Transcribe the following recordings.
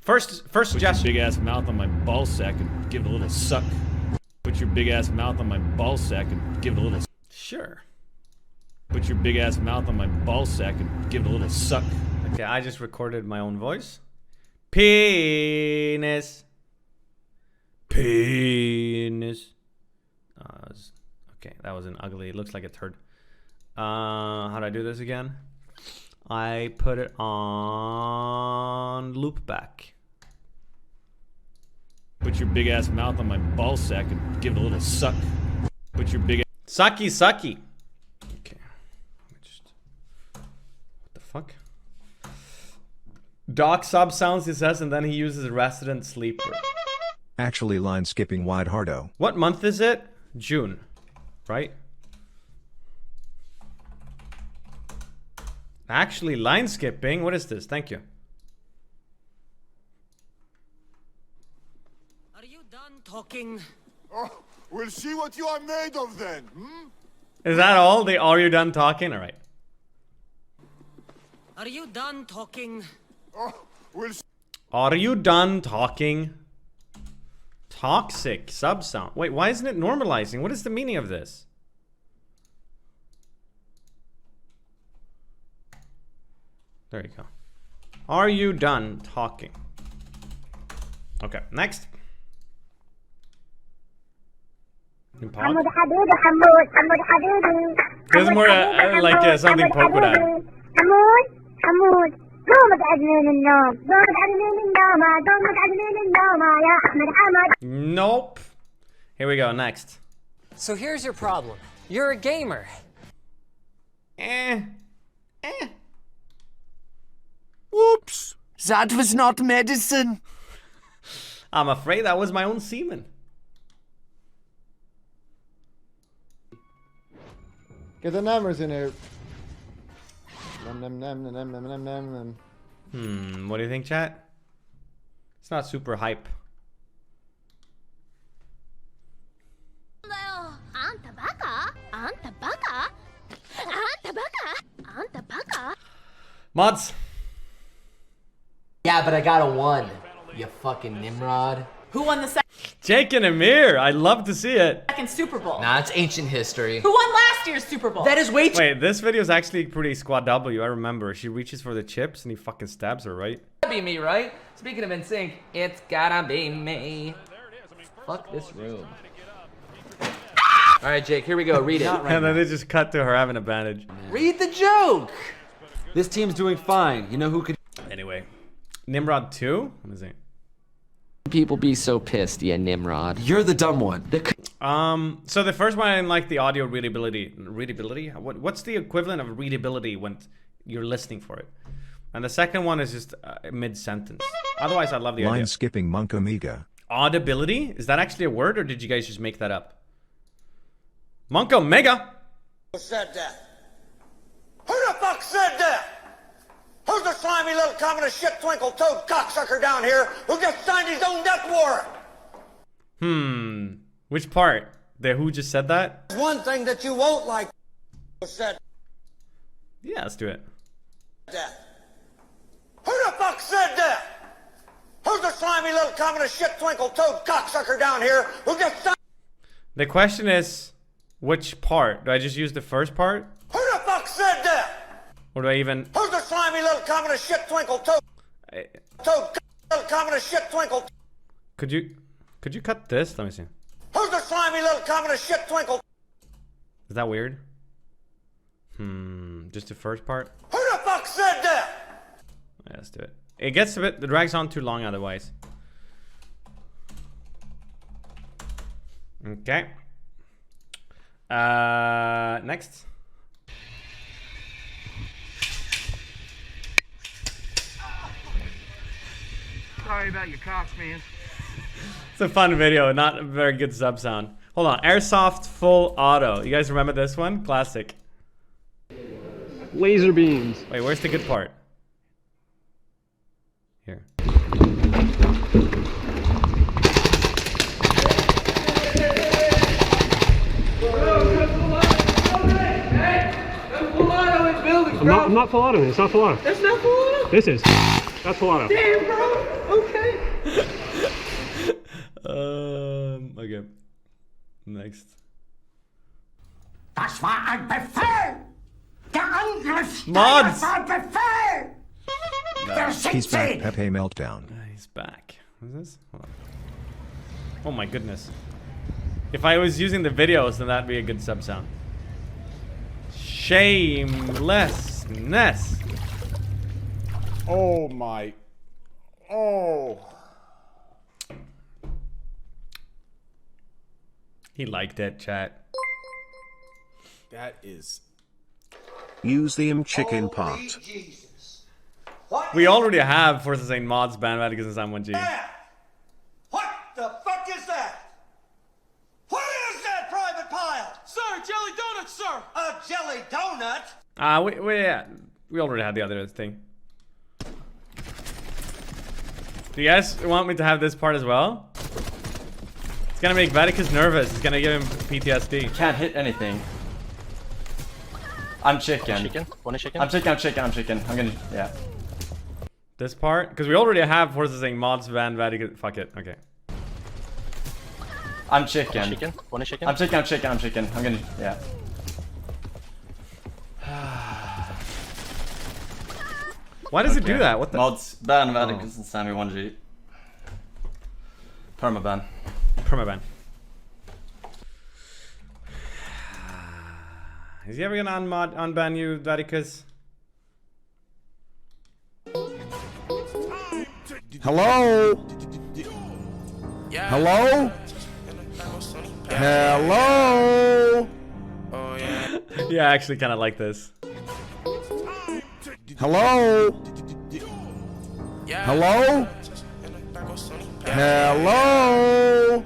First Put suggestion. your big ass mouth on my ball sack and give it a little suck. Put your big ass mouth on my ball sack and give it a little. Sure. Put your big ass mouth on my ball sack and give it a little suck. Okay, I just recorded my own voice. Penis. Penis. Okay, that was an ugly. It looks like a turd. How do I do this again? I put it on loop back. Put your big ass mouth on my ball sack and give it a little suck. Put your big Sucky, sucky. Okay. Let me just. What the fuck? Doc sub sounds, he says, and then he uses resident sleeper. Actually line skipping wide hardo. What month is it? June, right? Actually line skipping. What is this? Thank you. Are you done talking? Oh, we'll see what you are made of then. Hmm? Is that all? Are you done talking? All right. Are you done talking? Oh, we'll see. Are you done talking? Toxic sub sound. Wait, why isn't it normalizing? What is the meaning of this? There you go. Are you done talking? Okay, next. This is more like something Poke would add. Nope. Here we go, next. So here's your problem. You're a gamer. Whoops! That was not medicine. I'm afraid that was my own semen. Get the numbers in here. Num. What do you think, chat? It's not super hype. Mods. Yeah, but I got a 1. You fucking Nimrod. Who won the Jake and Amir. I'd love to see it. second Super Bowl? Nah, it's ancient history. Who won last year's Super Bowl? That is way too. Wait, this video is actually pretty Squad W. I remember. She reaches for the chips and he fucking stabs her, right? Be me, right? Speaking of NSYNC, it's gotta be me. Fuck this room. All right, Jake, here we go. Read it. And then they just cut to her having a bandage. Read the joke. This team's doing fine. You know who could... Anyway. Nimrod 2? What is it? People be so pissed, yeah, Nimrod. You're the dumb one. So the first one I didn't like the audio readability. Readability? What's the equivalent of readability when you're listening for it? And the second one is just mid-sentence. Otherwise, I love the Line idea. skipping Monk Omega. Audibility? Is that actually a word, or did you guys just make that up? Monk Omega? Who said that? Who the fuck said that? Who's the slimy little communist shit twinkle toad cocksucker down here who just signed his own death warrant? Which part? The who just said that? One thing that you won't like. Who said Yeah, let's do it. that? Who the fuck said that? Who's the slimy little communist shit twinkle toad cocksucker down here who just signed? The question is, which part? Do I just use the first part? Who the fuck said that? Or do I even... Who's the slimy little communist shit twinkle toad? Little communist shit twinkle. Could you cut this? Let me see. Who's the slimy little communist shit twinkle? Is that weird? Just the first part? Who the fuck said that? Yeah, let's do it. It gets a bit... It drags on too long otherwise. Okay. Next. Sorry about your cocks, man. It's a fun video, not a very good sub sound. Hold on, Airsoft Full Auto. You guys remember this one? Classic. Laser beams. Wait, where's the good part? Here. I'm not full auto. It's not full auto. There's no full auto? This is. That's full auto. Damn, bro. Okay. Okay. Next. Das war ein Befehl! Der Angriff Mods! war ein Befehl! Der He's back. 16! Pepe meltdown. He's back. What's this? Hold on. Oh my goodness. If I was using the videos, then that'd be a good sub sound. Shamelessness. Oh my. Oh. He liked it, chat. That is. Use the chicken pot. Jesus. What We already have Forces Saying Mods, Bandwagon, and Sam 1G. that? What the fuck is that? What is that, Private Pile? Sir, jelly donuts, sir! A jelly donut? We already had the other thing. Do you guys want me to have this part as well? It's gonna make Vaticus nervous. It's gonna give him PTSD. Can't hit anything. I'm chicken. Chicken? Want a chicken? I'm chicken. I'm gonna, yeah. This part? Because we already have Forces Saying Mods, Vaticus. Fuck it. Okay. I'm chicken. Chicken? Want a chicken? I'm chicken. I'm gonna, yeah. Why does it do that? What the? Mods, ban Vaticus and Sammy 1G. Permaban. Permaban. Is he ever gonna unban you, Vaticus? Hello? Hello? Hello? Yeah, I actually kind of like this. Hello? Hello? Hello?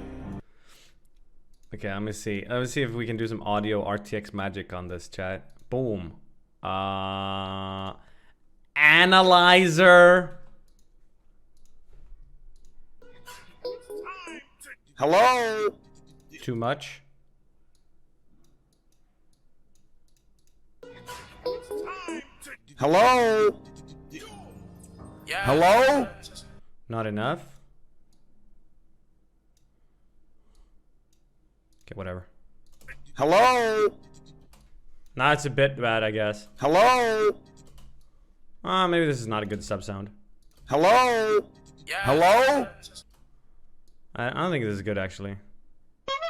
Okay, let me see. Let me see if we can do some audio RTX magic on this chat. Boom. Analyzer. Hello? Too much. Hello? Hello? Not enough. Okay, whatever. Hello? Nah, it's a bit bad, I guess. Hello? Maybe this is not a good sub sound. Hello? Hello? I don't think this is good, actually.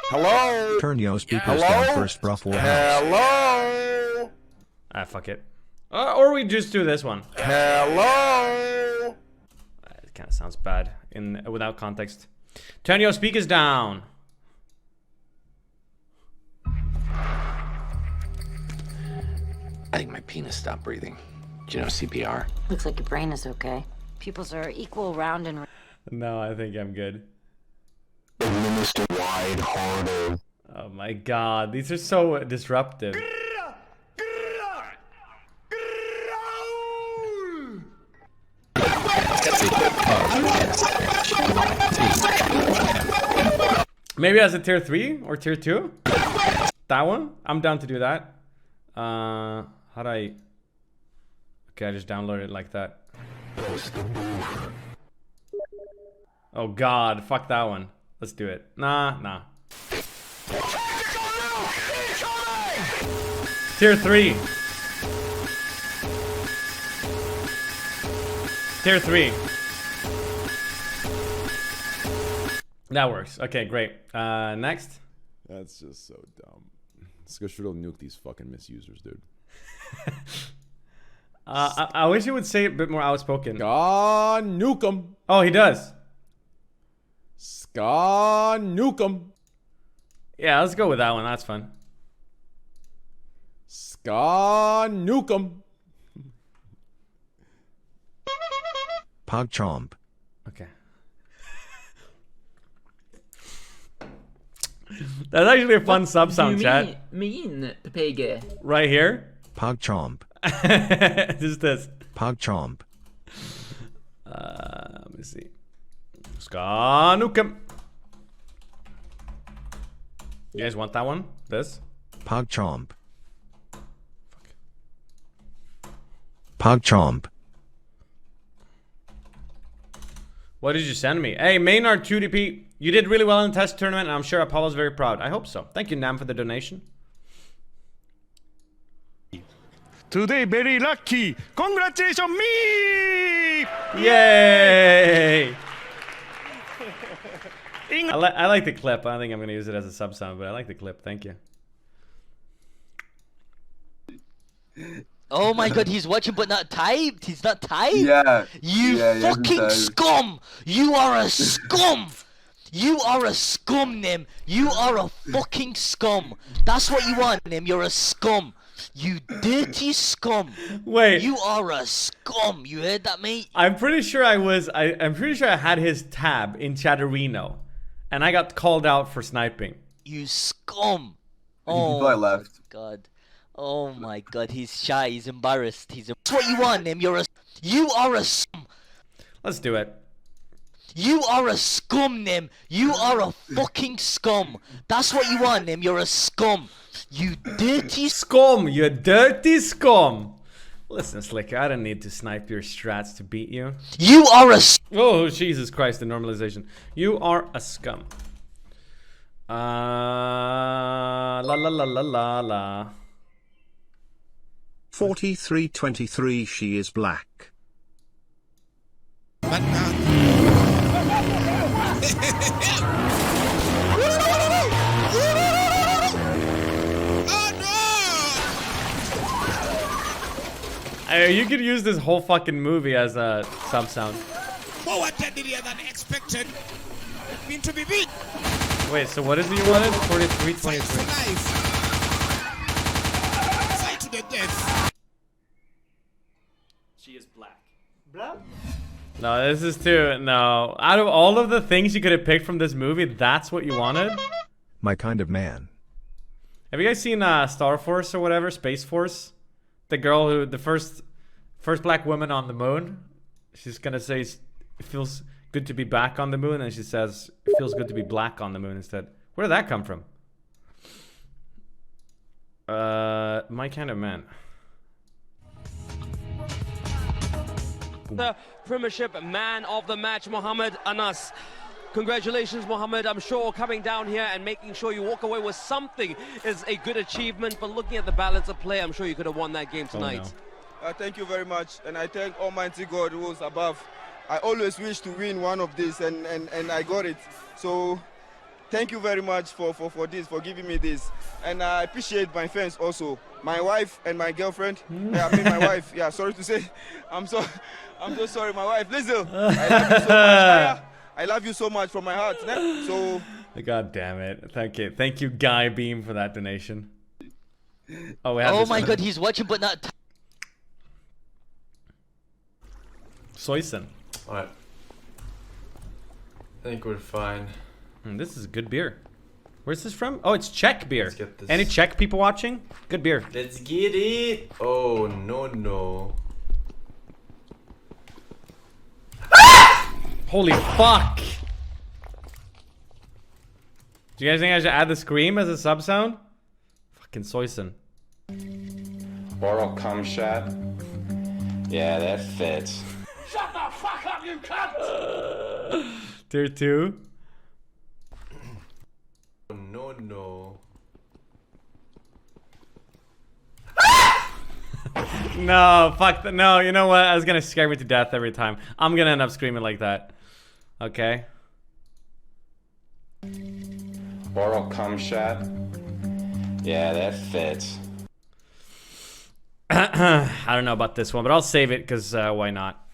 Hello? Turn yo speakers Hello? down first, Bruffle House. Hello? Fuck it. Or we just do this one. Hello? It kind of sounds bad without context. Turn your speakers down. I think my penis stopped breathing. Do you know CPR? Looks like your brain is okay. Pupils are equal, round, and... No, I think I'm good. Administer wide harder. Oh my god, these are so disruptive. Maybe as a tier 3 or tier 2? That one? I'm down to do that. How do I... Okay, I just downloaded it like that. Oh god, fuck that one. Let's do it. Nah. Tier 3. Tier 3. That works. Okay, great. Next. That's just so dumb. Let's go straight up nuke these fucking misusers, dude. I wish he would say it a bit more outspoken. Ska nuke 'em. Oh, he does. Ska nuke 'em. Yeah, let's go with that one. That's fun. Ska nuke 'em. Pog chomp. Okay. That's actually a fun sub sound, chat. Mean PG. Right here. Pog chomp. Just this. Pog chomp. Let me see. Ska nukem. You guys want that one? This? Pog chomp. Pog chomp. What did you send me? Hey, Maynard 2DP, you did really well in the test tournament, and I'm sure Apollo's very proud. I hope so. Thank you, Nam, for the donation. Today very lucky. Congratulations me! Yay! I like the clip. I don't think I'm gonna use it as a sub sound, but I like the clip. Thank you. Oh my god, he's watching but not typed. He's not typed. Yeah. You fucking scum! You are a scum! You are a scum, Nym. You are a fucking scum. That's what you are, Nym. You're a scum. You dirty scum. Wait. You are a scum. You heard that, mate? I'm pretty sure I'm pretty sure I had his tab in Chatterino, and I got called out for sniping. You scum. Oh my left. God. Oh my god, he's shy, he's embarrassed, That's what you are, Nym, you are a scum. Let's do it. You are a scum, Nym. You are a fucking scum. That's what you are, Nym, you're a scum. You dirty scum, you dirty scum. Listen, Slicker, I don't need to snipe your strats to beat you. You are a Oh, Jesus Christ, the normalization. You are a scum. La la la la la la. 4323 she is black. You could use this whole fucking movie as a sub sound. More deadlier than expected. Mean to be beat. Wait, so what is it you wanted? 4323. Fight to the death. She is black. Black? No, this is too. No. Out of all of the things you could have picked from this movie, that's what you wanted? My kind of man. Have you guys seen Star Force or whatever? Space Force? The girl who, the first black woman on the moon. She's gonna say it feels good to be back on the moon, and she says it feels good to be black on the moon instead. Where did that come from? My kind of man. The Premiership Man of the Match, Mohamed Anas. Congratulations, Mohamed. I'm sure coming down here and making sure you walk away with something is a good achievement, but looking at the balance of play, I'm sure you could have won that game tonight. Oh, no. Thank you very much, and I thank Almighty God who was above. I always wish to win one of these, and I got it. So thank you very much for this, for giving me this. And I appreciate my fans also. My wife and my girlfriend. I mean my wife, yeah, sorry to say. I'm so sorry, my wife. Listen, I love you so much. I love you so much from my heart. So God damn it. Thank you, Guy Beam, for that donation. Oh, we have oh this my one. god, he's watching but not Soysen. Alright. I think we're fine. This is good beer. Where's this from? Oh, it's Czech beer. Let's get this. Any Czech people watching? Good beer. Let's get it. Oh, no. Holy fuck. Do you guys think I should add the scream as a sub sound? Fucking Soysen. Oral cum shot. Yeah, that fits. Shut the fuck up, you cunt! Tier 2. No. No, fuck that. No, you know what? I was gonna scare me to death every time. I'm gonna end up screaming like that. Okay. Oral cum shot. Yeah, that fits. I don't know about this one, but I'll save it because why not?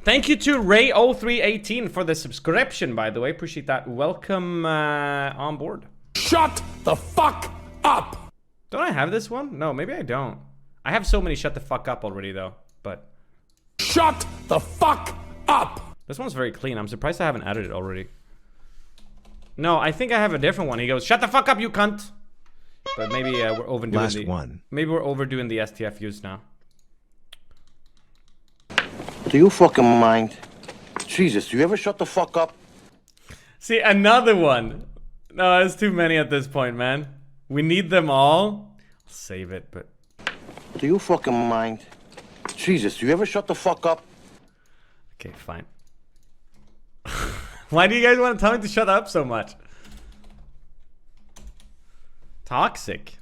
Thank you to Ray0318 for the subscription, by the way. Appreciate that. Welcome on board. Shut the fuck up! Don't I have this one? No, maybe I don't. I have so many shut the fuck up already, though. But shut the fuck up! This one's very clean. I'm surprised I haven't added it already. No, I think I have a different one. He goes, "Shut the fuck up, you cunt!" But maybe we're overdoing Maybe we're overdoing the STFUs now. Do you fucking mind? Jesus, do you ever shut the fuck up? See, another one. No, there's too many at this point, man. We need them all. I'll save it, but... Do you fucking mind? Jesus, do you ever shut the fuck up? Okay, fine. Why do you guys want to tell me to shut up so much? Toxic.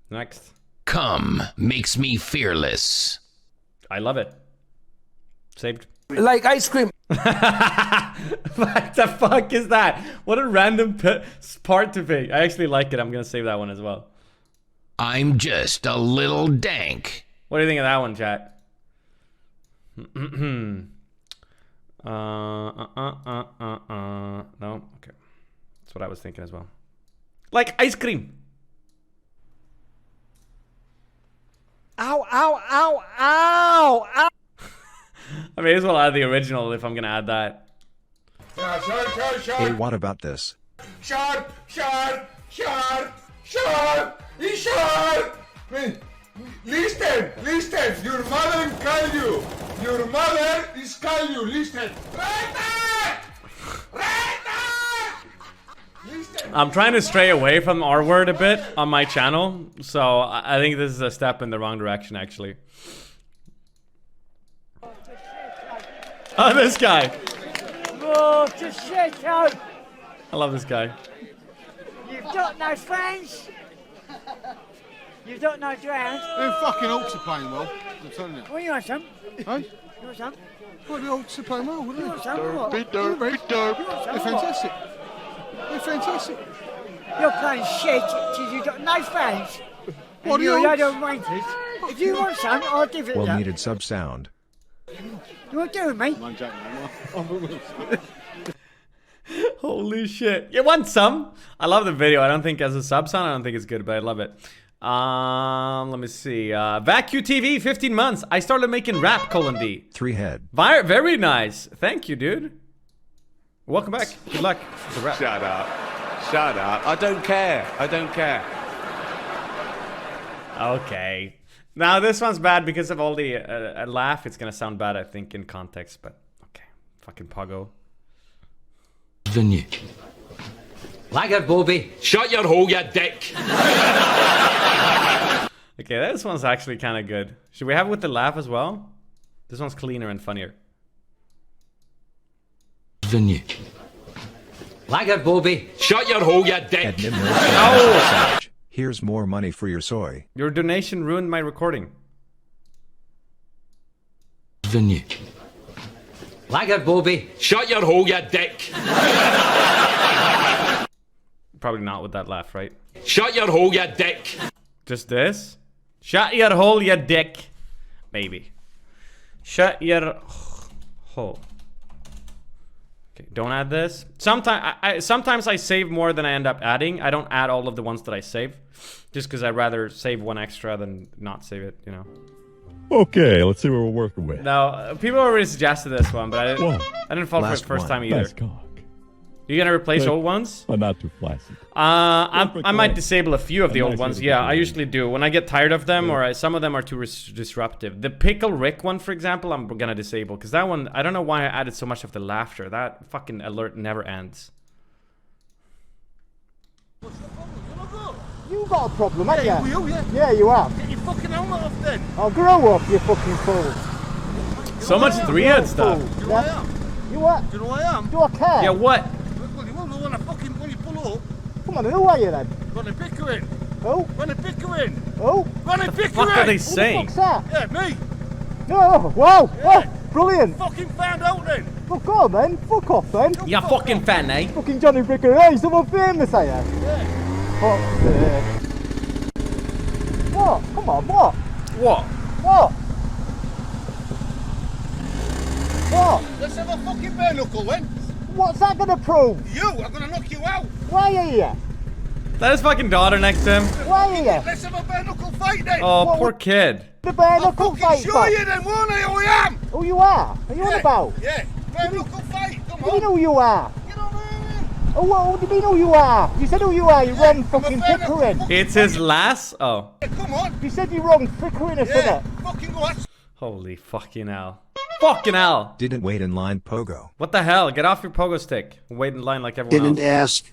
Next. Come makes me fearless. I love it. Saved. Like ice cream. What the fuck is that? What a random part to pick. I actually like it. I'm gonna save that one as well. I'm just a little dank. What do you think of that one, chat? No? Okay. That's what I was thinking as well. Like ice cream. Ow, ow, ow, ow, ow. I may as well add the original if I'm gonna add that. Hey, what about this? Sharp, sharp, sharp, sharp, he's sharp. Listen, listen, your mother call you. Your mother is call you, listen. I'm trying to stray away from R word a bit on my channel, so I think this is a step in the wrong direction, actually. Oh, this guy. Oh, just shit out. I love this guy. You've got no friends. You don't know drown. Them fucking Hawks are playing well, I'm telling you. Well, you want some? Hey? You want some? Well, the Hawks are playing well, wouldn't they? You want some? What? They're fantastic. They're fantastic. You're playing shit because you've got no friends. What And are you're you? a load of wankers. If you want some, I'll give it Well you. needed sub sound. You want to do with me? Holy shit. You want some? I love the video. I don't think as a sub sound, I don't think it's good, but I love it. Let me see. Vacu TV, 15 months. I started making rap, :D. 3 head. Very nice. Thank you, dude. Welcome back. Good luck. with the rap. Shut up. Shut up. I don't care. I don't care. Okay. Now this one's bad because of all the laugh. It's gonna sound bad, I think, in context, but okay. Fucking Pogo. Venue. Like it, Bobby. Shut your hole, you dick. Okay, this one's actually kind of good. Should we have it with the laugh as well? This one's cleaner and funnier. Venue. Like it, Bobby. Shut your hole, you dick. Oh! Here's more money for your soy. Your donation ruined my recording. Venue. Like it, Bobby. Shut your hole, you dick. Probably not with that laugh, right? Shut your hole, you dick. Just this? Shut your hole, you dick. Maybe. Shut your hole. Okay, don't add this. Sometimes I save more than I end up adding. I don't add all of the ones that I save. Just because I'd rather save one extra than not save it, you know. Okay, let's see what we're working with. Now, people already suggested this one, but I didn't fall for it Last first one. time either. Nice cock. You gonna replace old ones? I'm not too flaccid. I might disable a few of the I'm old nice ones. with Yeah, the I usually do. When I get tired of them, or some of them are too disruptive. The Pickle Rick one, for example, I'm gonna disable. Because that one, I don't know why I added so much of the laughter. That fucking alert never ends. You got a problem, haven't Yeah, you? you will, yeah. Yeah, you have. Get your fucking helmet off then. Oh, grow up, you fucking fool. So much three-head stuff. Do you know who I am? You what? Do you know who I am? Do I care? Yeah, what? Well, you will know when you pull up. Come on, who are you then? Ronnie Pickering. Who? Ronnie Pickering. Who? Ronnie Pickering. What are they Who the saying? fuck's that? Yeah, me. No, wow, Yeah. oh, brilliant. Fucking found out then. Fuck off then, fuck off then. You fucking fan, eh? Fucking Johnny Bricker, hey, someone famous, are you? Yeah. Fuck's sake. What? Come on, what? What? What? What? Let's have a fucking bare knuckle then. What's that gonna prove? You, I'm gonna knock you out. Why are you? That is fucking daughter next to him. Why are you? Let's have a bare knuckle fight then. Oh, What- poor kid. The bare I'll knuckle fucking fight, show but- you then, won't I? Who I am. Who you are? Are you on about? Yeah, bare knuckle fight. Come What do you on. know who you are? You know what I mean? Oh, what do you mean who you are? You said who you are, you wrong fucking bare knuckle Pickering. It's his lass? Oh. Yeah, come on. You said you wrong Pickering, isn't Yeah, it? fucking go. Holy fucking hell. Fucking hell. Didn't wait in line, Pogo. What the hell? Get off your pogo stick. Wait in line like everyone else. ask.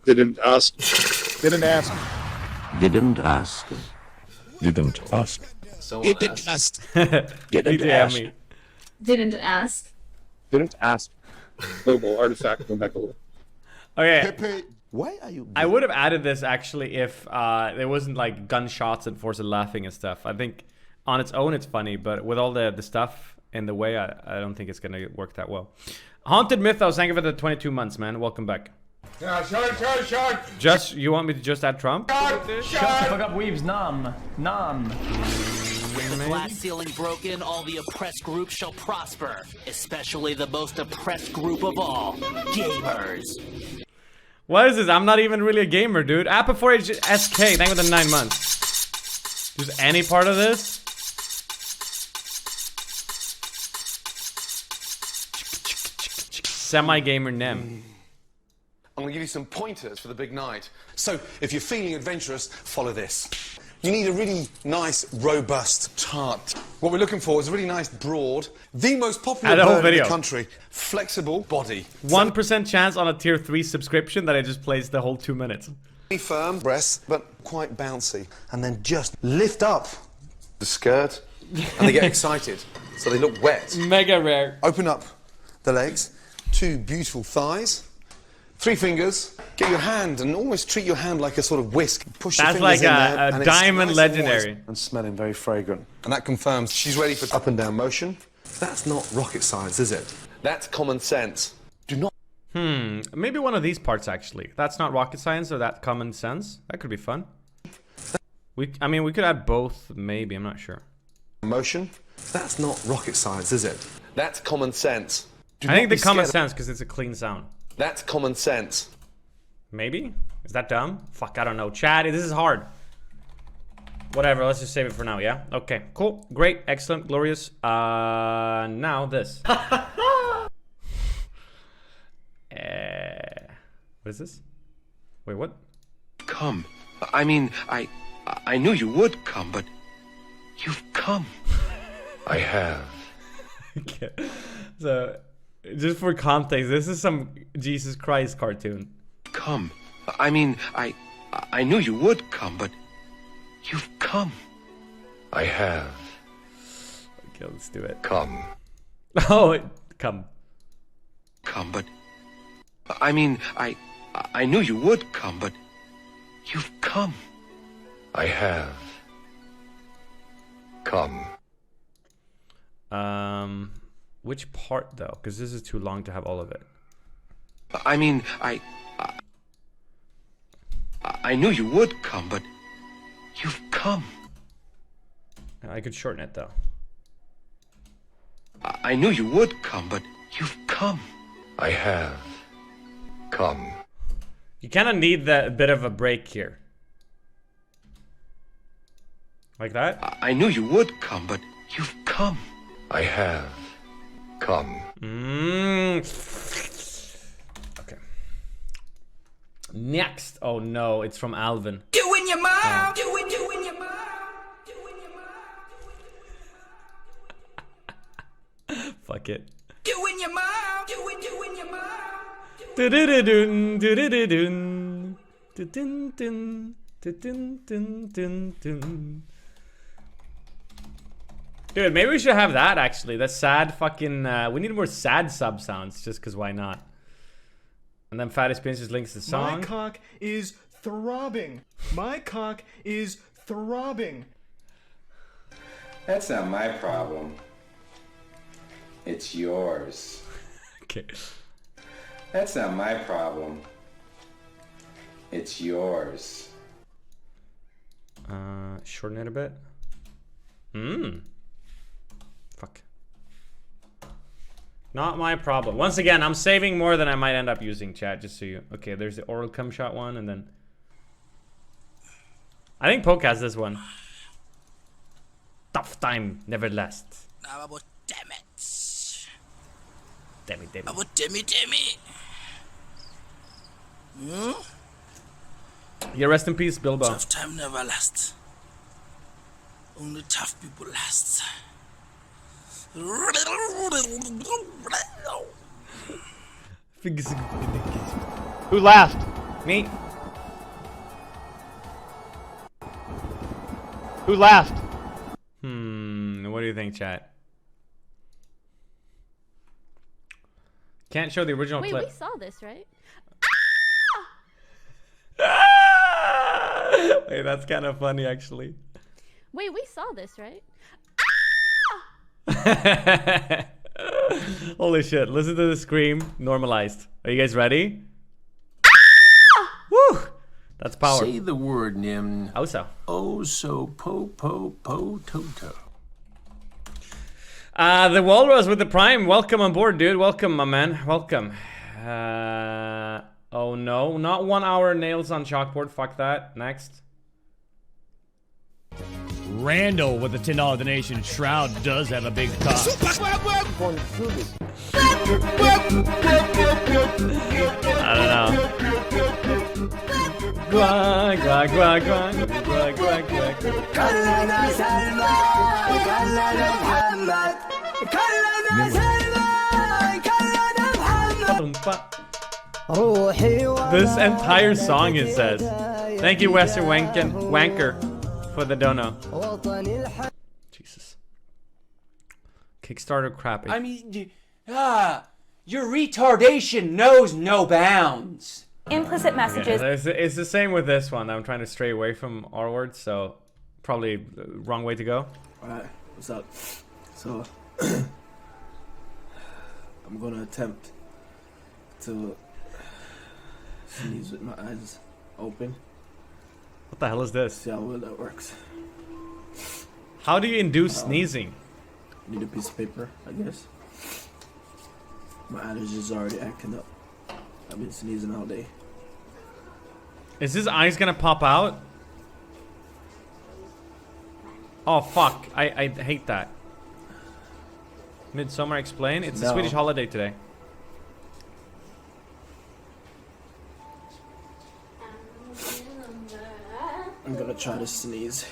Didn't ask. Didn't ask. Didn't ask. Didn't ask. So It didn't ask. Didn't ask. me. Didn't ask. Didn't ask. Global artifact. Go back a little. Okay. Why are you? I would have added this actually if there wasn't like gunshots and forced laughing and stuff. I think on its own it's funny, but with all the stuff in the way, I don't think it's gonna work that well. Haunted Mythos, thank you for the 22 months, man. Welcome back. Yeah, shot. Just, you want me to just add Trump? Shut the fuck up, Weebs. Nom. With the glass ceiling broken, all the oppressed groups shall prosper. Especially the most oppressed group of all, gamers. What is this? I'm not even really a gamer, dude. Appa4HSK, thank you for the 9 months. Just any part of this? Semi-gamer Nem. I'm going to give you some pointers for the big night. So, if you're feeling adventurous, follow this. You need a really nice, robust tart. What we're looking for is a really nice, broad, the most popular bird in the country, flexible body. 1% chance on a tier 3 subscription that I just plays the whole 2 minutes. Really firm breasts, but quite bouncy. And then just lift up the skirt, and they get excited, so they look wet. Mega rare. Open up the legs, 2 beautiful thighs. 3 fingers, get your hand and almost treat your hand like a sort of whisk. Push your That's fingers like in there, a and diamond it's nice legendary. And smelling very fragrant. And that confirms she's ready for up and down motion. That's not rocket science, is it? That's common sense. Do not. Maybe one of these parts actually. That's not rocket science or that common sense. That could be fun. I mean, we could add both, maybe. I'm not sure. Motion. That's not rocket science, is it? That's common sense. I think the common sense because it's a clean sound. That's common sense. Maybe? Is that dumb? Fuck, I don't know. Chad, this is hard. Whatever, let's just save it for now, yeah? Okay, cool. Great, excellent, glorious. Now this. What is this? Wait, what? Come. I mean, I knew you would come, but you've come. I have. Okay. So, just for context, this is some Jesus Christ cartoon. Come. I mean, I knew you would come, but you've come. I have. Okay, let's do it. Come. Oh, come. Come, but I mean, I knew you would come, but you've come. I have. Come. Which part though? Because this is too long to have all of it. I mean, I knew you would come, but you've come. I could shorten it though. I knew you would come, but you've come. I have. Come. You kind of need that bit of a break here. Like that? I knew you would come, but you've come. I have. Come. Okay. Next. Oh no, it's from Alvin. Doing your mom. Oh. Doing your mom. Fuck it. Doing your mom. Doing your mom. Du-du-du-dun, du-du-du-dun, du-dun-dun, du-dun-dun-dun-dun. Dude, maybe we should have that actually. The sad fucking. We need more sad sub sounds just because why not? And then Fatty Spins just links the song. My cock is throbbing. My cock is throbbing. That's not my problem. It's yours. Okay. That's not my problem. It's yours. Shorten it a bit. Fuck. Not my problem. Once again, I'm saving more than I might end up using, chat, just so you... Okay, there's the oral cum shot one, and then... I think Poke has this one. Tough time, never lasts. Damn it. Damn it. Damn it. Yeah, rest in peace, Bilbo. Tough time never lasts. Only tough people last. Who laughed? Me. Who laughed? What do you think, chat? Can't show the original Wait, clip. we saw this, right? Wait, that's kind of funny, actually. Wait, we saw this, right? Holy shit! Listen to the scream, normalized. Are you guys ready? Woo! That's power. Say the word, Nym. Also. Oh, so po-toto. The Walrus with the Prime. Welcome on board, dude. Welcome, my man. Welcome. Oh no, not 1 hour nails on chalkboard. Fuck that. Next. Randall with a $10 donation. Shroud does have a big cock. I don't know. Guag, guag, guag, guag, guag, guag, guag. This entire song, it says. Thank you, Western Wanker, for the dono. Jesus. Kickstarter crappy. I mean, your retardation knows no bounds. Implicit messages. Okay, it's the same with this one. I'm trying to stray away from R words, so probably the wrong way to go. Alright, what's up? So, I'm gonna attempt to sneeze with my eyes open. What the hell is this? See how well that works. How do you induce sneezing? Need a piece of paper, I guess. My allergies are already acting up. I've been sneezing all day. Is his eyes gonna pop out? Oh fuck, I hate that. Midsummer explain? It's a Swedish holiday today. I'm gonna try to sneeze.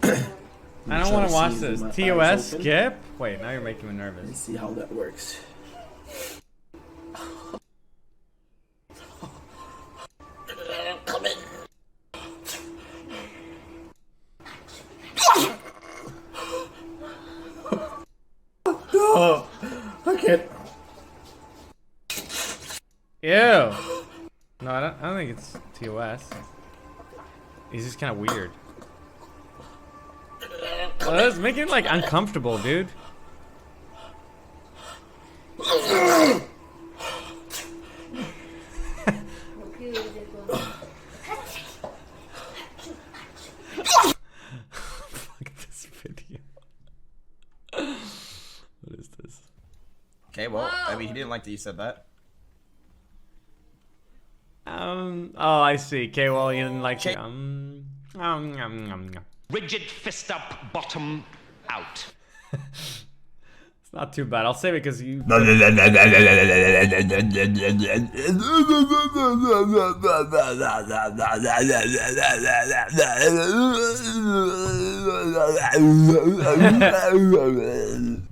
I don't want to watch this. TOS skip? Wait, now you're making me nervous. Let's see how that works. Come in. No, I can't. Ew. No, I don't think it's TOS. He's just kind of weird. Well, that's making it like uncomfortable, dude. Fuck this video. What is this? Okay, well, I mean, he didn't like that you said that. Oh, I see. Okay, well, you didn't like it. Rigid fist up, bottom out. It's not too bad. I'll save it because you.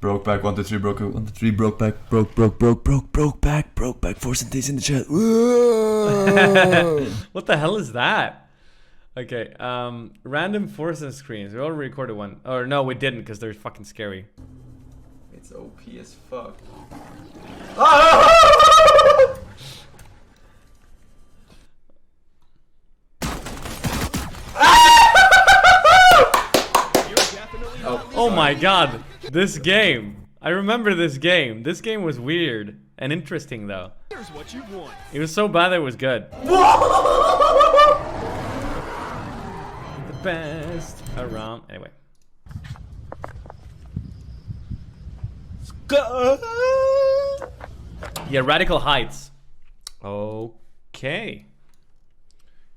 Broke back 1 2 3 broke 1 2 3 broke back broke back force and days in the chat. What the hell is that? Okay, random forces screens. We already recorded one. Or no, we didn't because they're fucking scary. It's OP as fuck. Oh my god, this game. I remember this game. This game was weird and interesting though. Here's what you want. It was so bad that it was good. The best around. Anyway. Yeah, Radical Heights. Okay.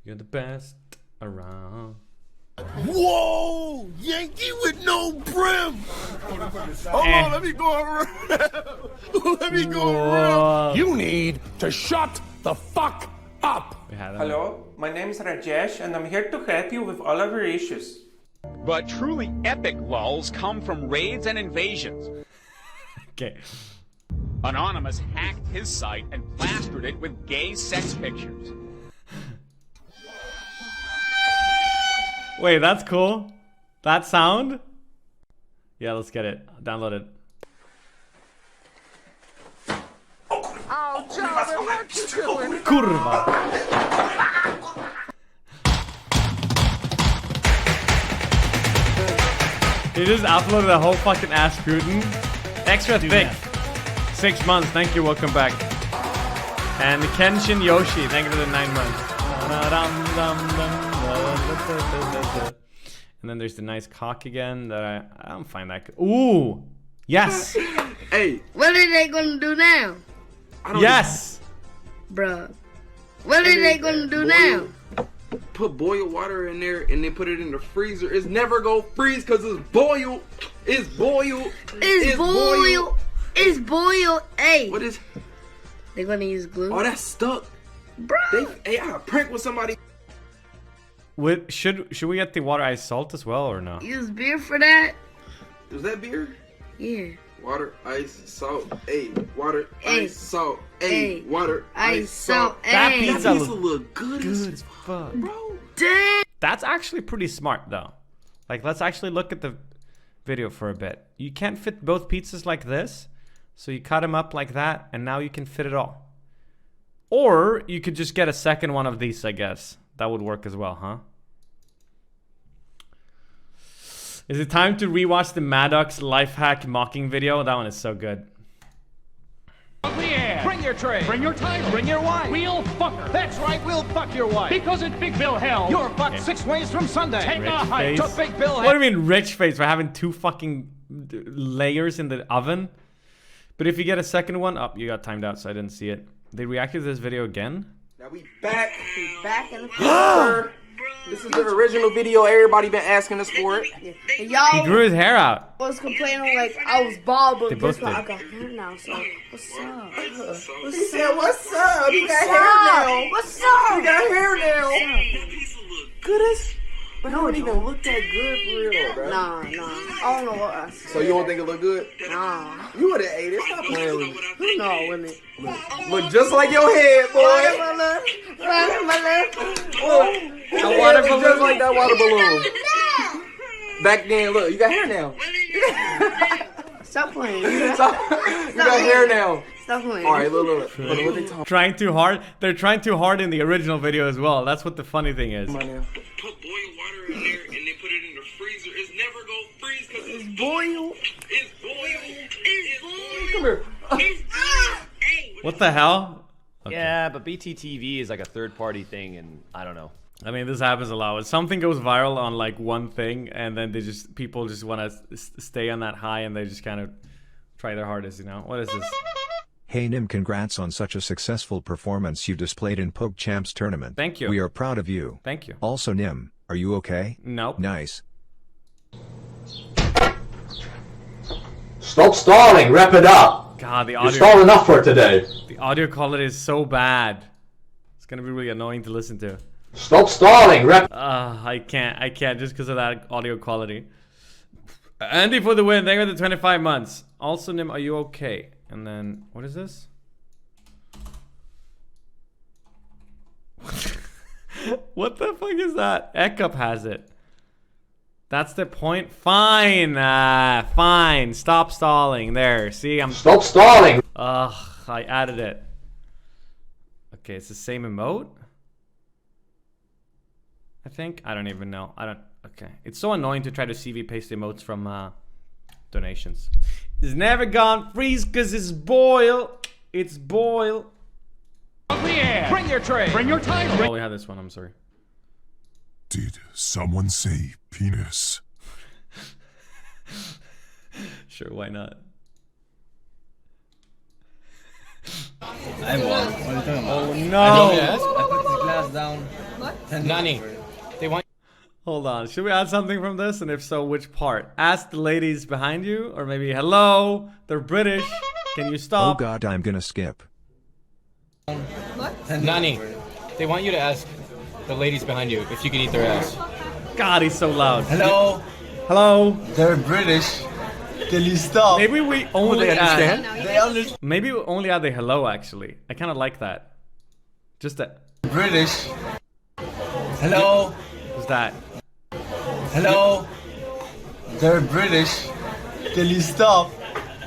You're the best around. Whoa! Yankee with no brim! Hold on, let me go around. Let me go around. You need to shut the fuck up! Hello, my name is Rajesh and I'm here to help you with all of your issues. But truly epic lulls come from raids and invasions. Okay. Anonymous hacked his site and plastered it with gay sex pictures. Wait, that's cool. That sound? Yeah, let's get it. Download it. Oh, Jordan, what you doing? Kurwa. He just uploaded a whole fucking ass Putin. Extra thick. 6 months. Thank you. Welcome back. And Kenshin Yoshi. Thank you for the 9 months. And then there's the nice cock again that I don't find that good. Ooh. Yes. Hey. What are they gonna do now? Yes. Bruh. What are they gonna do now? Put boiled water in there and then put it in the freezer. It's never gonna freeze because it's boiled. It's boiled. It's boiled. It's boiled. Hey. What is? They're gonna use glue. Oh, that's stuck. Bro. Hey, I got a prank with somebody. Should we get the water ice salt as well or no? Use beer for that? Was that beer? Yeah. Water, ice, salt, hey. Water, Ay. ice, salt, hey. Water, ice, salt, That ay. pizza look good as fuck. bro. Damn. That's actually pretty smart though. Like, let's actually look at the video for a bit. You can't fit both pizzas like this, so you cut them up like that, and now you can fit it all. Or you could just get a second one of these, I guess. That would work as well, huh? Is it time to rewatch the Maddox life hack mocking video? That one is so good. Yeah. Bring your tray. Bring your tie. Bring your wife. We'll fuck her. That's right, we'll fuck your wife. Because it's Big Bill Hell. You're fucked 6 ways from Sunday. Take a hike to Big Bill Hell. What do you mean rich face for having 2 fucking layers in the oven? But if you get a second one, oh, you got timed out, so I didn't see it. They reacted to this video again? Now we back. We back in the picture. This is the original video. Everybody been asking us for it. Y'all He grew his hair out. was complaining like I was bald, but They both guess what? I did. got hair now, so what's up? He said, "What's up? You got hair now. What's up? You got hair now." Good as. But no, it don't even look that good for real, bro. Nah. I don't know what else. So you don't think it look good? Nah. You would have ate it. Stop playing with me. No, wouldn't it? Look just like your head, boy. Watermelon. Oh, a water balloon. Just like that water balloon. Back then, look, you got hair now. Stop playing. You got hair now. Stop playing. All right, look. What they talking? Trying too hard. They're trying too hard in the original video as well. That's what the funny thing is. Come on now. Put boiled water in there and then put it in the freezer. It's never gonna freeze because it's boiled. It's boiled. It's boiled. Come here. What the hell? Okay. Yeah, but BTTV is like a third-party thing, and I don't know. I mean, this happens a lot. When something goes viral on like one thing, and then people just want to stay on that high, and they just kind of try their hardest, you know? What is this? Hey Nym, congrats on such a successful performance you displayed in PogChamps tournament. Thank you. We are proud of you. Thank you. Also Nym, are you okay? Nope. Nice. Stop stalling, wrap it up. God, the You audio. stalled enough for today. The audio quality is so bad. It's gonna be really annoying to listen to. Stop stalling, wrap. I can't just because of that audio quality. Andy for the win. Thank you for the 25 months. Also, Nym, are you okay? And then, what is this? What the fuck is that? Ekup has it. That's the point. Fine. Fine. Stop stalling. There. See, I'm. Stop stalling. Ugh, I added it. Okay, it's the same emote. I think. I don't even know. I don't. Okay. It's so annoying to try to CV paste emotes from donations. It's never gone freeze because it's boiled. It's boiled. Yeah. Bring your tray. Bring your tie. Oh, we had this one. I'm sorry. Did someone say penis? Sure, why not? I won. What are you talking about? Oh no! I put this glass down. What? Nani, they want. Hold on. Should we add something from this? And if so, which part? Ask the ladies behind you, or maybe hello. They're British. Can you Oh stop? god, I'm gonna skip. What? Nani, they want you to ask the ladies behind you if you can eat their ass. God, he's so loud. Hello. Hello. They're British. Can you stop? Maybe we only they add. understand? They understand. Maybe we only add the hello. Actually, I kind of like that. Just that. British. Hello. Who's that? Hello. They're British. Can you stop?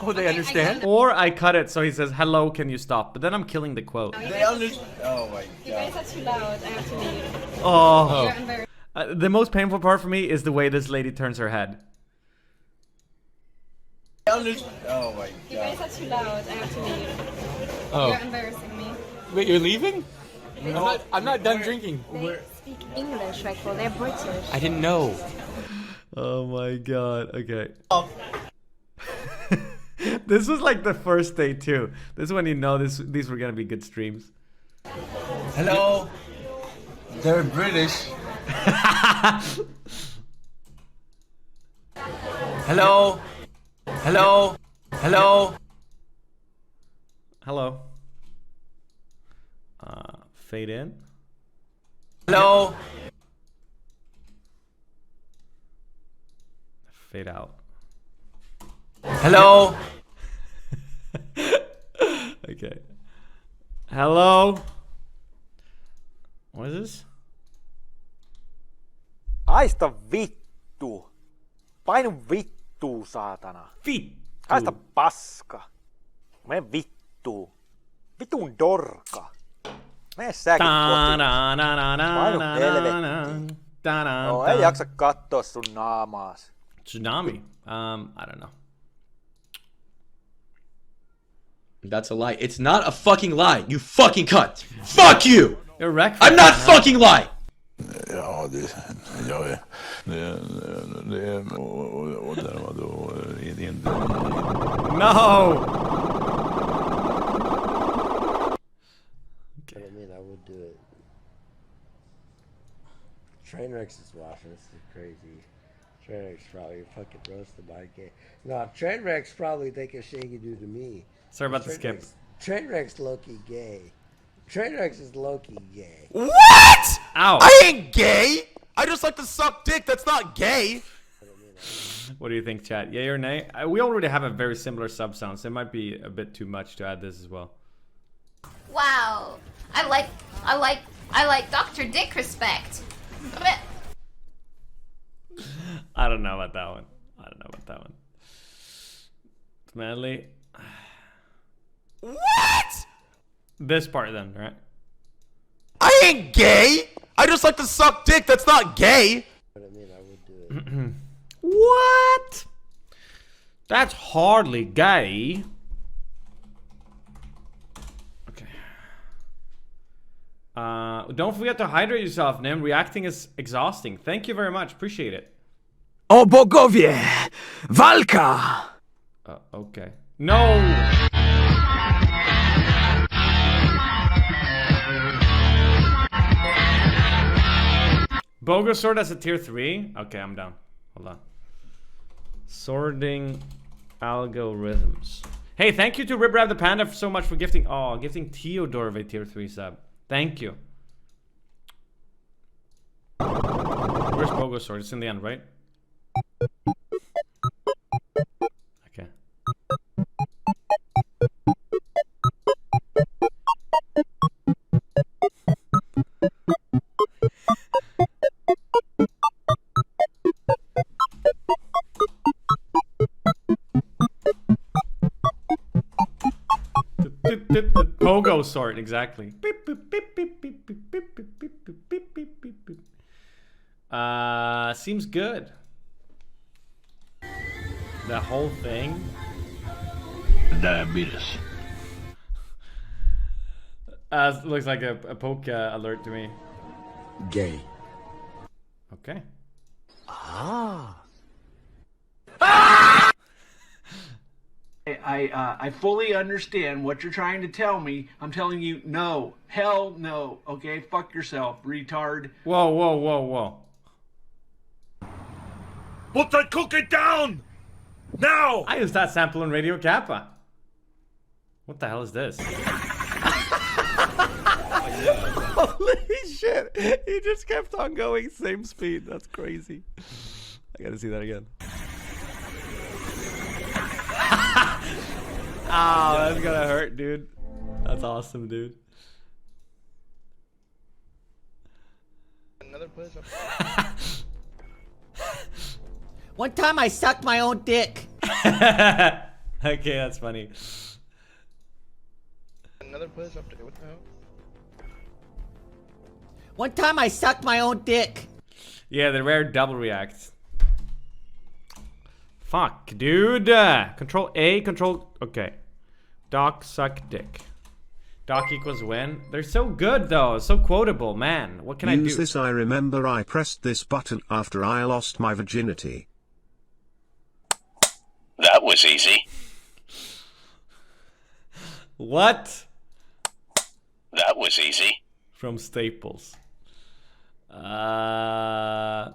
Oh, they understand? Or I cut it so he says, hello, can you stop? But then I'm killing the quote. They understand. Oh my god. You guys are too loud. I have to leave. Oh. You're embarrassed. The most painful part for me is the way this lady turns her head. Oh my god. You guys are too loud. I have to leave. Oh. You're embarrassing me. Wait, you're leaving? I'm not done drinking. They speak English, like, well, they're British. I didn't know. Oh my god. Okay. This was like the first day too. This is when you know these were gonna be good streams. Hello. They're British. Hello. Hello. Hello. Hello. Fade in. Hello. Fade out. Hello. Okay. Hello. What is this? Haista vittu. Painu vittu, saatana. Vittu. Haista paska. Mene vittu. Vitun dorka. Mene säkin kohti. Painu helvettiin. No, ei jaksa katsoa sun naamaas. Tsunami. I don't know. That's a lie. It's not a fucking lie. You fucking cunt. Fuck you! You're wrecked. I'm not fucking lying! Ja, No! Okay. I mean, I would do it. Trainwrecks is watching. This is crazy. Trainwrecks probably fucking roasted my game. No, Trainwrecks probably thinking shit he could do to me. Sorry about the skip. Trainwreck's low-key gay. Trainwrecks is low-key gay. What? Ow. I ain't gay. I just like to suck dick. That's not gay. What do you think, chat? Yay or nay? We already have a very similar sub sound, so it might be a bit too much to add this as well. Wow. I like Dr. Dick Respect. I don't know about that one. I don't know about that one. It's manly. What? This part then, right? I ain't gay. I just like to suck dick. That's not gay. But I mean, I would do it. What? That's hardly gay. Okay. Don't forget to hydrate yourself, Nym. Reacting is exhausting. Thank you very much. Appreciate it. O bogowie! Walka! Okay. No! Bogo sword as a tier 3? Okay, I'm down. Hold on. Sorting algorithms. Hey, thank you to Ribrab the Panda so much for gifting. Oh, gifting Theodore a tier 3 sub. Thank you. Where's Bogo sword? It's in the end, right? Okay. Pogo sword, exactly. Seems good. The whole thing. Diabetes. Looks like a poke alert to me. Gay. Okay. Ah. I fully understand what you're trying to tell me. I'm telling you, no. Hell no. Okay? Fuck yourself, retard. Whoa, whoa, whoa, whoa. Put that cookie down! Now! I used that sample in Radio Kappa. What the hell is this? Holy shit. He just kept on going same speed. That's crazy. I gotta see that again. Oh, that's gonna hurt, dude. That's awesome, dude. Another push up. One time I sucked my own dick. Okay, that's funny. Another push up there. What the hell? One time I sucked my own dick. Yeah, the rare double reacts. Fuck, dude. Control A, control. Okay. Doc suck dick. Doc equals win. They're so good though, so quotable, man. What can I do? Use this. I remember I pressed this button after I lost my virginity. That was easy. What? That was easy. From Staples. That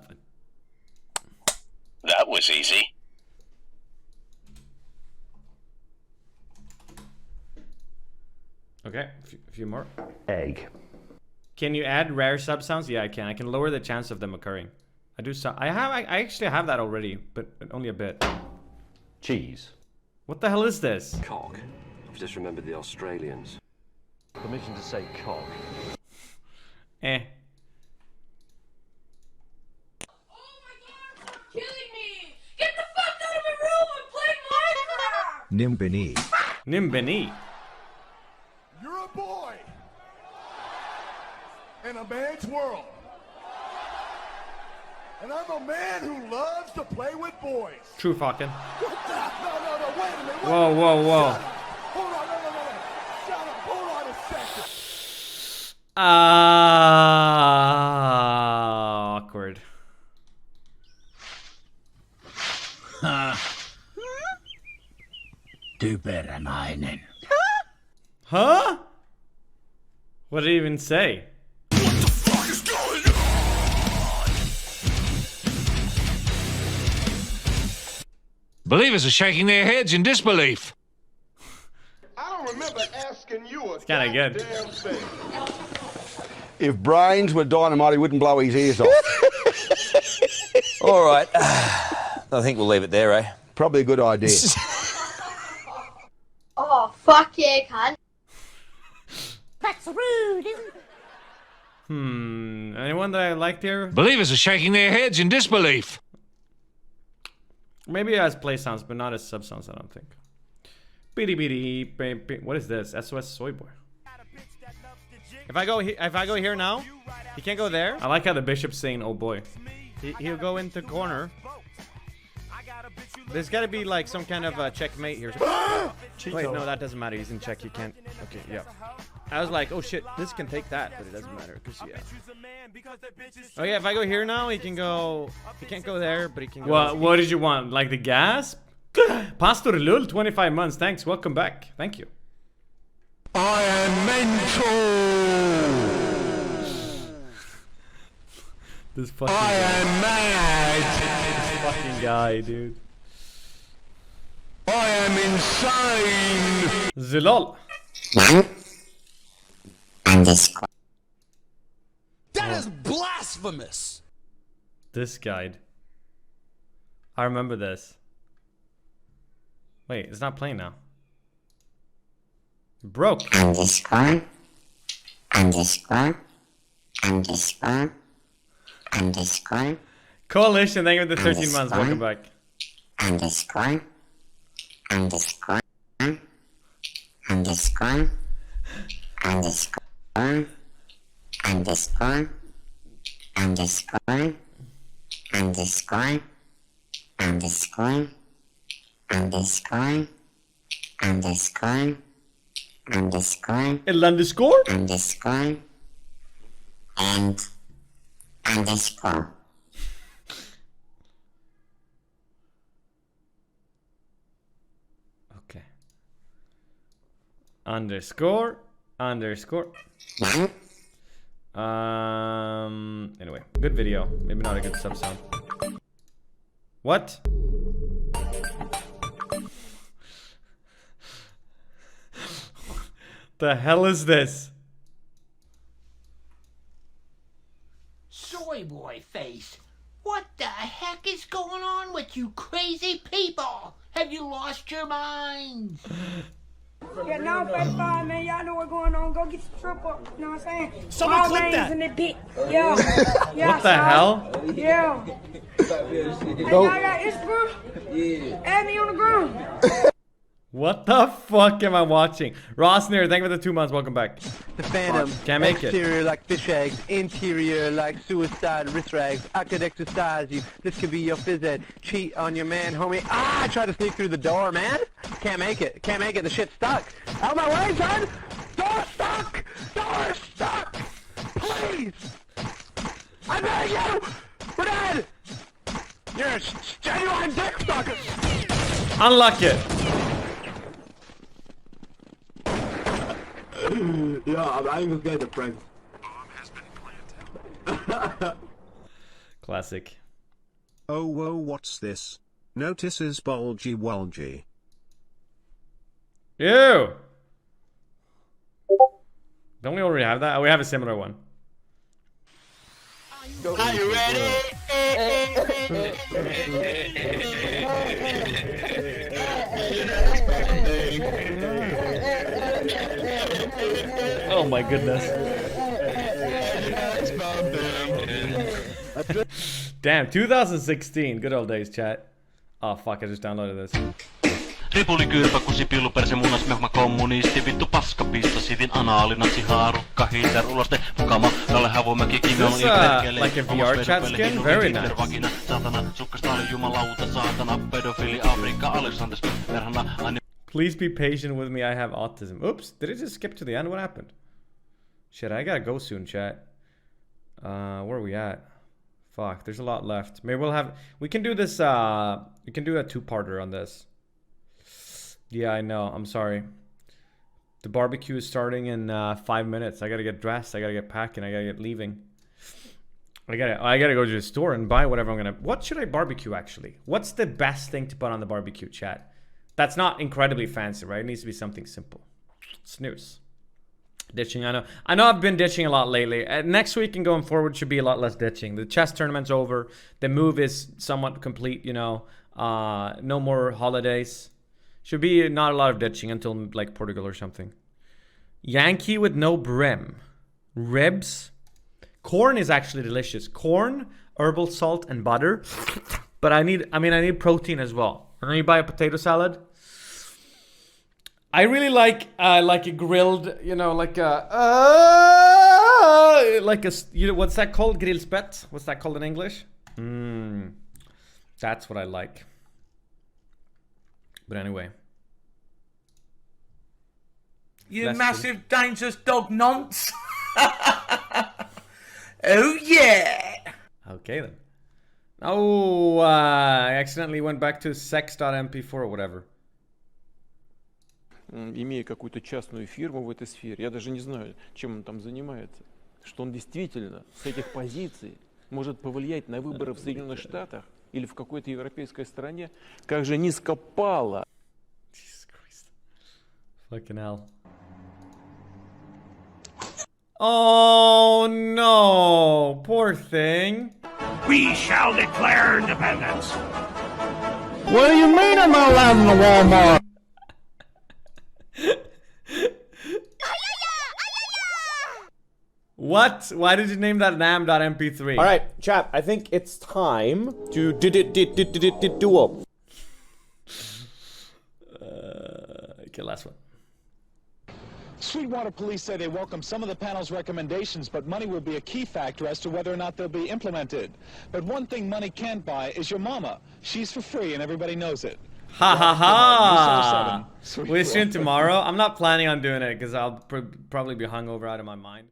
was easy. Okay, a few more. Egg. Can you add rare sub sounds? Yeah, I can. I can lower the chance of them occurring. I do so. I actually have that already, but only a bit. Cheese. What the hell is this? Cock. I've just remembered the Australians. Permission to say cock. Eh. Killing me! Get the fuck out of my room! I'm playing Minecraft! NymN's. NymN's. You're a boy in a man's world. And I'm a man who loves to play with boys. True fucking. What the? No, wait a minute. Whoa, whoa, whoa. Hold on, no. Shut up, hold on a second. Awkward. Du better meinen. Huh? What did he even say? Believers are shaking their heads in disbelief. I don't remember asking you a Kinda good. damn thing. If brains were dynamite, he wouldn't blow his ears off. All right. I think we'll leave it there, eh? Probably a good idea. Oh, fuck yeah, cunt. That's rude. Anyone that I liked here? Believers are shaking their heads in disbelief. Maybe as play sounds, but not as sub sounds, I don't think. What is this? SOS Soy Boy. If I go here now, he can't go there. I like how the bishop's saying, "Oh boy." He'll go into corner. There's got to be like some kind of checkmate here. Wait, no, that doesn't matter. He's in check. You can't. Okay, yeah. I was like, oh shit, this can take that, but it doesn't matter because yeah. Oh yeah, if I go here now, he can go. He can't go there, but he can go. What did you want? Like the gas? Pastor Lul, 25 months. Thanks. Welcome back. Thank you. I am mental. This fucking I am mad. This fucking guy, dude. I am insane. Zilol. That is blasphemous. This guide. I remember this. Wait, it's not playing now. Broke. Underscore. Coalition, thank you for the 13 months. Welcome back. Underscore. El underscore? And underscore. Okay. Underscore. Anyway, good video. Maybe not a good sub sound. What? The hell is this? Soy boy face. What the heck is going on with you crazy people? Have you lost your minds? Yeah, now 35, man. Y'all know what's going on. Go get your trip up. You know what I'm saying? Someone All clip names that. in the pit. Yeah. What the hell? Yeah. Hey, y'all got Instagram? Yeah. Add me on the ground. What the fuck am I watching? Rosner, thank you for the 2 months. Welcome back. The Phantom. Can't make it. Exterior like fish eggs. Interior like suicide wrist rags. I could exercise you. This could be your phys ed. Cheat on your man, homie. Ah, I tried to sneak through the door, man. Can't make it. Can't make it. The shit's stuck. Out my way, son! Door stuck! Door stuck! Please! I beg you! We're dead! You're a genuine dick sucker! Unlock it. Yeah, I'm gonna get the prank. Classic. Oh, whoa, what's this? Notices bulgy walgy. Ew. Don't we already have that? Oh, we have a similar one. Are you ready? Oh my goodness. Damn, 2016. Good old days, chat. Oh fuck, I just downloaded this. Ripuli kyrpä kusi pilluperse munas mehma kommunisti vittu paskapista sitin anaalinatsi haarukka Hitler uloste mukama Kalle Havomäki Kimon like a VR chat skin? Very nice. Satana sukkastaan jumalauta saatana pedofili Afrikka Alexander perhana. Please be patient with me, I have autism. Oops, did it just skip to the end? What happened? Shit, I gotta go soon, chat. Where are we at? Fuck, there's a lot left. Maybe we can do this, we can do a 2-parter on this. Yeah, I know, I'm sorry. The barbecue is starting in 5 minutes. I gotta get dressed, I gotta get packing, I gotta get leaving. I gotta go to the store and buy whatever I'm gonna... What should I barbecue, actually? What's the best thing to put on the barbecue, chat? That's not incredibly fancy, right? It needs to be something simple. Snooze. Ditching, I know I've been ditching a lot lately. Next week and going forward should be a lot less ditching. The chess tournament's over. The move is somewhat complete, you know. No more holidays. Should be not a lot of ditching until like Portugal or something. Yankee with no brim. Ribs. Corn is actually delicious. Corn, herbal salt, and butter. But I need protein as well. And then you buy a potato salad. I really like a grilled, you know, like a you know, what's that called? Grillspett. What's that called in English? That's what I like. But anyway. You massive dangerous dog nonce. Oh yeah. Okay then. Oh, I accidentally went back to sex.mp4 or whatever. Имея какую-то частную фирму в этой сфере, я даже не знаю, чем он там занимается, что он действительно с этих позиций может повлиять на выборы в Соединенных Штатах или в какой-то европейской стране, как же низко пало. Jesus Christ. Fucking hell. Oh no, poor thing. We shall declare independence. What do you mean I'm not allowed in the Walmart? What? Why did you name that NymM.mp3? Alright, chat, I think it's time to duel. Okay, last one. Sweetwater police say they welcome some of the panel's recommendations, but money will be a key factor as to whether or not they'll be implemented. But one thing money can't buy is your mama. She's for free and everybody knows it. Ha ha ha! We'll stream tomorrow. I'm not planning on doing it because I'll probably be hungover out of my mind.